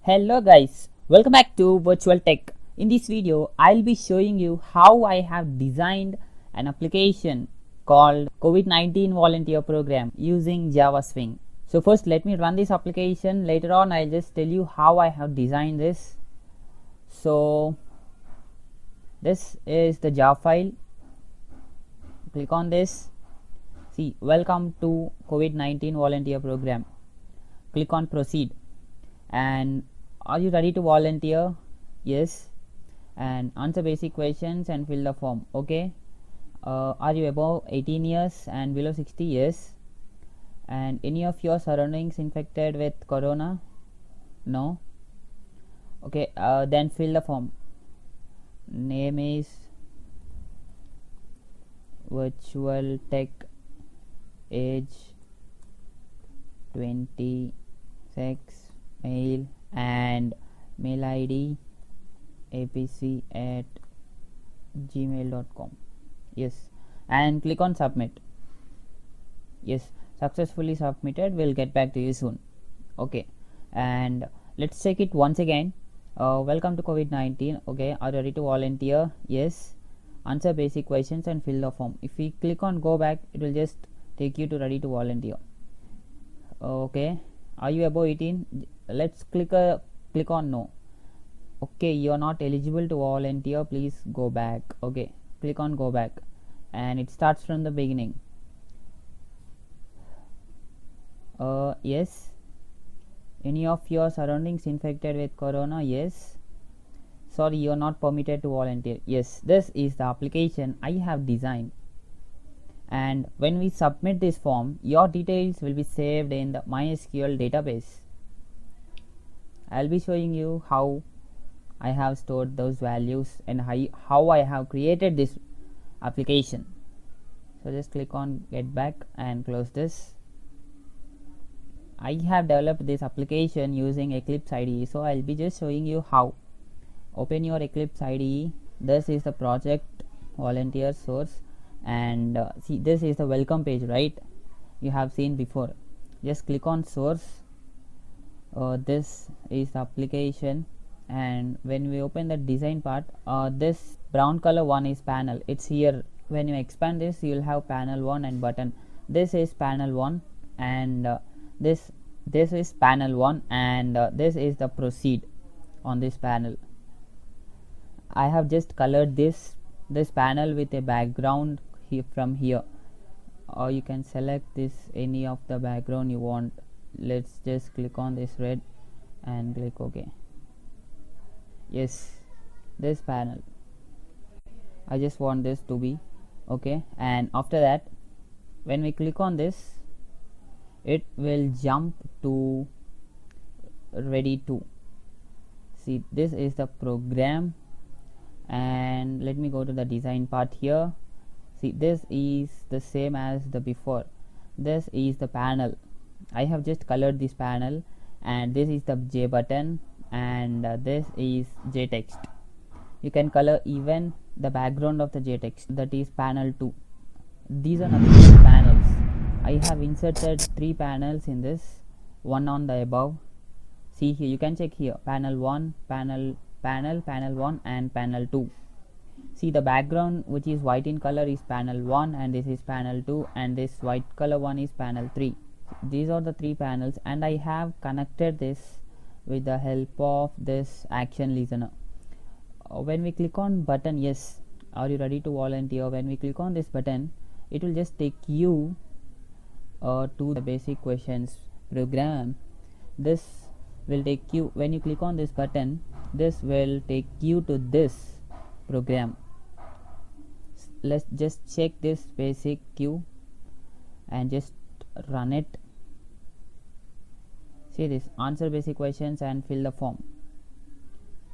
Hello guys, welcome back to Virtual Tech. In this video, I'll be showing you how I have designed an application called COVID-19 Volunteer Program using Java Swing. So first let me run this application. Later on I'll just tell you how I have designed this. So this is the Java file. Click on this. See, welcome to COVID-19 Volunteer Program. Click on proceed. And are you ready to volunteer? Yes. And answer basic questions and fill the form. Okay. Are you above 18 years and below 60 years? And any of your surroundings infected with corona? No. Okay. Then fill the form. Name is Virtual Tech. Age 26. Mail and mail id apc@gmail.com. Yes, and click on submit. Yes, successfully submitted. We'll get back to you soon. Okay, and let's check it once again. Welcome to COVID-19. Okay, are you ready to volunteer? Yes. Answer basic questions and fill the form. If we click on go back, it will just take you to ready to volunteer. Okay, are you above 18? Let's click on no. Okay, you're not eligible to volunteer, please go back. Okay, click on go back and it starts from the beginning. Yes. Any of your surroundings infected with corona? Yes. Sorry, you're not permitted to volunteer. Yes, this is the application I have designed, and when we submit this form, your details will be saved in the MySQL database. I'll be showing you how I have stored those values and how I have created this application. So just click on get back and close this. I have developed this application using Eclipse IDE, so I'll be just showing you how. Open your Eclipse IDE. This is the project volunteer source, and see, this is the welcome page, right? You have seen before. Just click on source. This is the application, and when we open the design part, this brown color one is panel. It's here. When you expand this, you will have panel 1 and button. This is panel 1, and this is panel 1, and this is the proceed on this panel. I have just colored this panel with a background from here, or you can select this any of the background you want. Let's just click on this red and click OK. Yes, this panel, I just want this to be okay. And after that, when we click on this, it will jump to ready to. See, this is the program, and let me go to the design part here. See, this is the same as the before. This is the panel. I have just colored this panel, and this is the J button, and this is J text. You can color even the background of the J text, that is panel 2. These are nothing but panels. I have inserted 3 panels in this, one on the above. See here, you can check here, panel 1, panel 1 and panel 2. See, the background which is white in color is panel 1, and this is panel 2, and this white color one is panel 3. These are the 3 panels, and I have connected this with the help of this action listener. When we click on button, yes, are you ready to volunteer? When we click on this button, it will just take you to the basic questions program. This will take you, when you click on this button, this will take you to this program. Let's just check this basic queue and just run it. See this, answer basic questions and fill the form.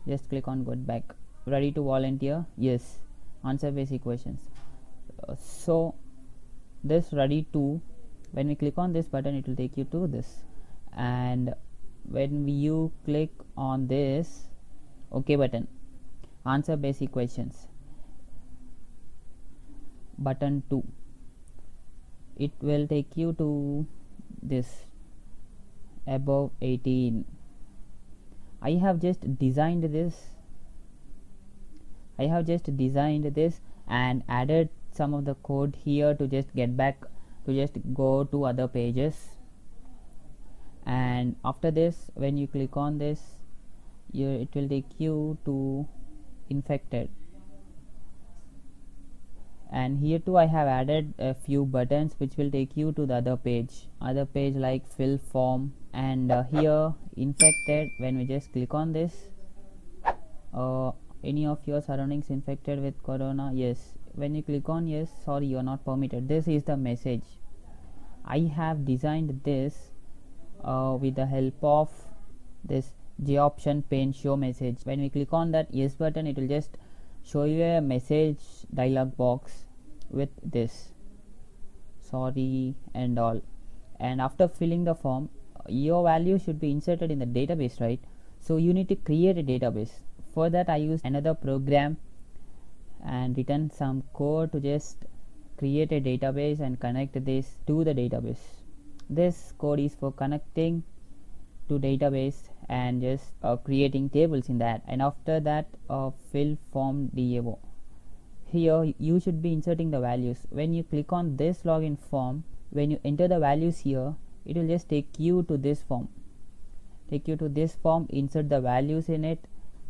Just click on go back. Ready to volunteer? Yes. Answer basic questions. So this ready to, when we click on this button, it will take you to this, and when you click on this OK button, answer basic questions, button 2, it will take you to this above 18. I have just designed this and added some of the code here to just get back to just go to other pages. And after this, when you click on this, it will take you to infected. And here too I have added a few buttons which will take you to the other page like fill form. And here infected, when we just click on this, any of your surroundings infected with corona, yes. When you click on yes, sorry, you are not permitted. This is the message. I have designed this with the help of this JOption pane show message. When we click on that yes button, it will just show you a message dialog box with this sorry and all. And after filling the form, your value should be inserted in the database, right? So you need to create a database. For that I used another program and written some code to just create a database and connect this to the database. This code is for connecting to database and just creating tables in that. And after that, fill form DAO. Here you should be inserting the values. When you click on this login form, when you enter the values here, it will just take you to this form. Insert the values in it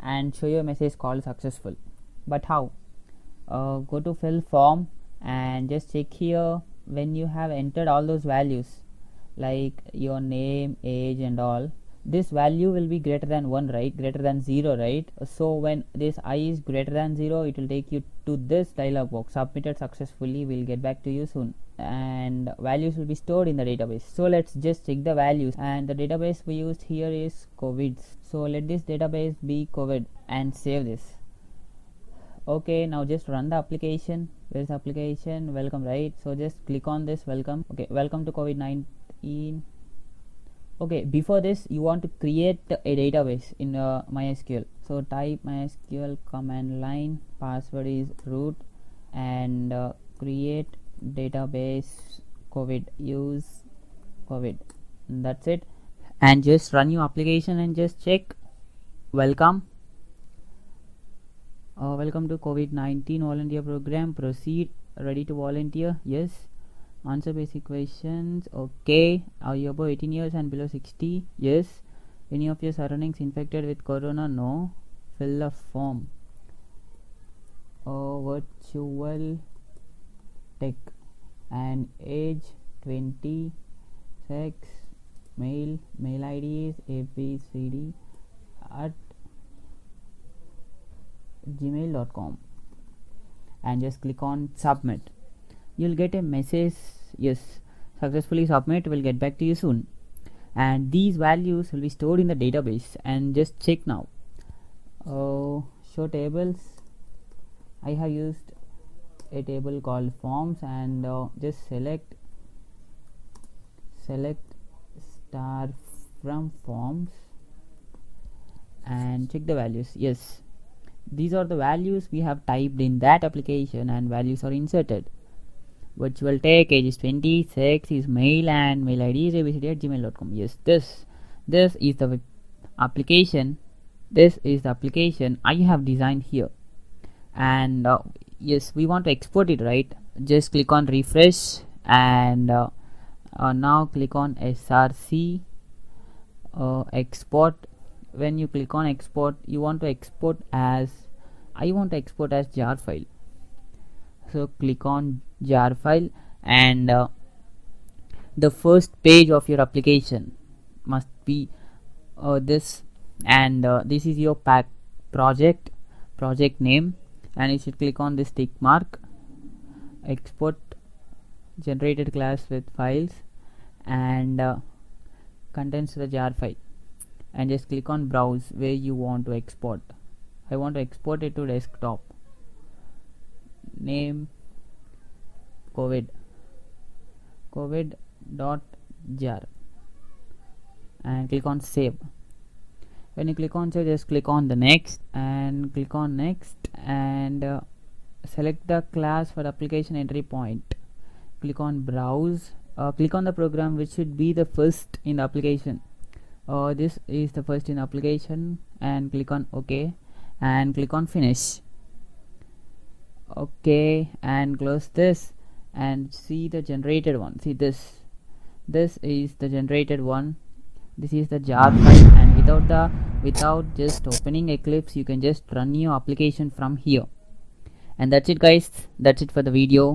and show you a message called successful. But how? Go to fill form and just check here. When you have entered all those values like your name, age and all, this value will be greater than 1, right? Greater than 0, right? So when this I is greater than 0, it will take you to this dialog box, submitted successfully. We'll get back to you soon. And values will be stored in the database. So let's just check the values. And the database we used here is COVID. So let this database be COVID and save this. Okay, now just run the application. Where's the application? Welcome, right? So just click on this welcome. Okay, welcome to COVID-19. Okay, before this you want to create a database in MySQL. So type MySQL command line, password is root, and create database COVID, use COVID, and that's it. And just run your application and just check. Welcome to COVID-19 volunteer program. Proceed. Ready to volunteer? Yes. Answer basic questions. Okay. Are you above 18 years and below 60? Yes. Any of your surroundings infected with corona? No. Fill a form. Virtual tech. And age 20. Sex male. Mail ID is abcd at gmail.com. and just click on submit. You'll get a message, yes, successfully submit, will get back to you soon. And these values will be stored in the database. And just check now. Show tables. I have used a table called forms, and just select star from forms and check the values. Yes, these are the values we have typed in that application, and values are inserted. Virtual tech, age is 20, sex is male, and mail ID is abcd@gmail.com. Yes, this is the application. This is the application I have designed here. And yes, we want to export it, right? Just click on refresh, and now click on src export. When you click on export, you want to export as, I want to export as jar file. So click on jar file, and the first page of your application must be this, and this is your project name, and you should click on this tick mark, export generated class with files, and contains the jar file, and just click on browse where you want to export. I want to export it to desktop. Name covid.jar, and click on save. When you click on save, just click on the next, and click on next, and select the class for the application entry point. Click on browse. Click on the program which should be the first in the application. this is the first in application, and click on OK and click on finish. Okay, and close this and see the generated one. See this is the generated one. This is the jar file, and without just opening Eclipse, you can just run your application from here. And that's it guys, that's it for the video.